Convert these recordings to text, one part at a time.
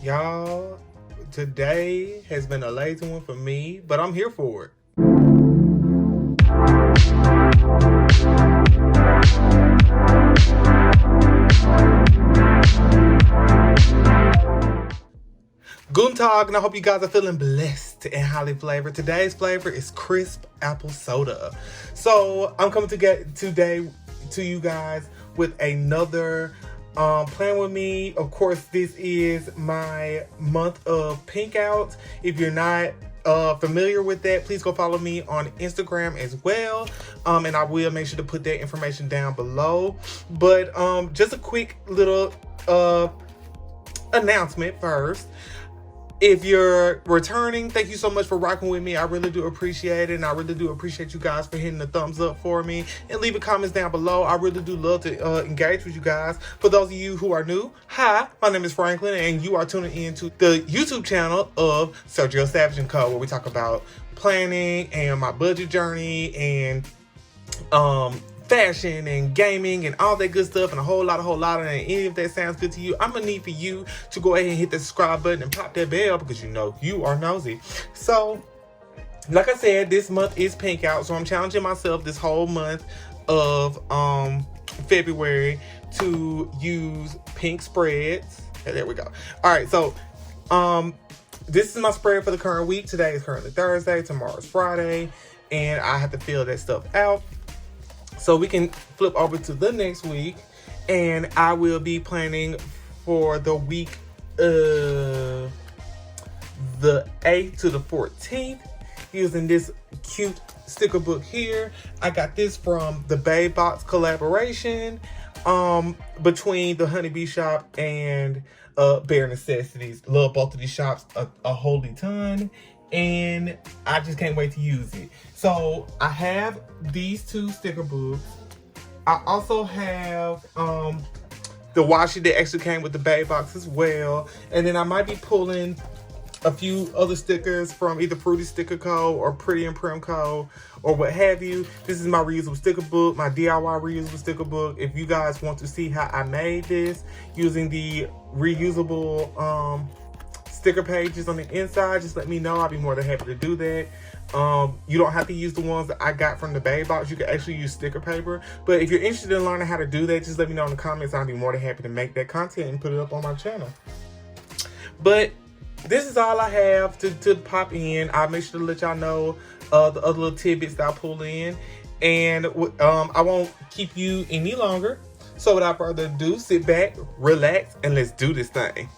Y'all, today has been a lazy one for me, but I'm here for it. Guten, and I hope you guys are feeling blessed and highly flavored. Today's flavor is crisp apple soda. So I'm coming to get today to you guys with another plan with me. Of course, this is my month of pink out. If you're not familiar with that, please go follow me on Instagram as well, and I will make sure to put that information down below. But just a quick little announcement first. If you're returning, thank you so much for rocking with me. I really do appreciate it, and I really do appreciate you guys for hitting the thumbs up for me and leaving comments down below. I really do love to engage with you guys. For those of you who are new, hi, my name is Franklin, and you are tuning into the YouTube channel of Sergio Savage & Co., where we talk about planning and my budget journey and fashion and gaming and all that good stuff and a whole lot. And any of that sounds good to you, I'm gonna need for you to go ahead and hit the subscribe button and pop that bell, because you know you are nosy. So like I said, this month is pink out, so I'm challenging myself this whole month of February to use pink spreads. Okay, there we go. All right, so this is my spread for the current week. Today is currently Thursday, tomorrow's Friday, and I have to fill that stuff out so we can flip over to the next week, and I will be planning for the week the 8th to the 14th using this cute sticker book here. I got this from the Babe Box collaboration between the HoneyB Shop and Bear Necessities. Love both of these shops a holy ton, and I just can't wait to use it. So I have these two sticker books. I also have the washi that actually came with the Babe Box as well. And then I might be pulling a few other stickers from either Fruity Sticker Co. or Pretty and Prim Co. or what have you. This is my reusable sticker book, my DIY reusable sticker book. If you guys want to see how I made this using the reusable sticker pages on the inside, just let me know. I'll be more than happy to do that. You don't have to use the ones that I got from the Babe Box. You can actually use sticker paper. But if you're interested in learning how to do that, just let me know in the comments. I'll be more than happy to make that content and put it up on my channel. But this is all I have to pop in. I'll make sure to let y'all know the other little tidbits that I pull in. And I won't keep you any longer. So without further ado, sit back, relax, and let's do this thing.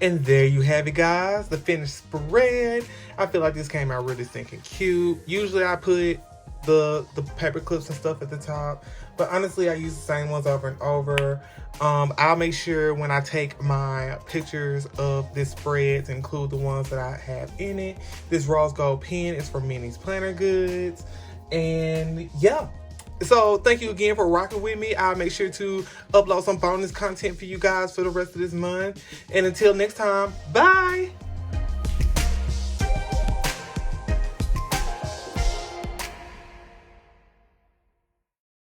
And there you have it, guys. The finished spread. I feel like this came out really stinking cute. Usually I put the paper clips and stuff at the top, but honestly I use the same ones over and over. I'll make sure when I take my pictures of this spread to include the ones that I have in it. This rose gold pen is from Minnie's Planner Goods. And yeah, so thank you again for rocking with me. I'll make sure to upload some bonus content for you guys for the rest of this month. And until next time, bye.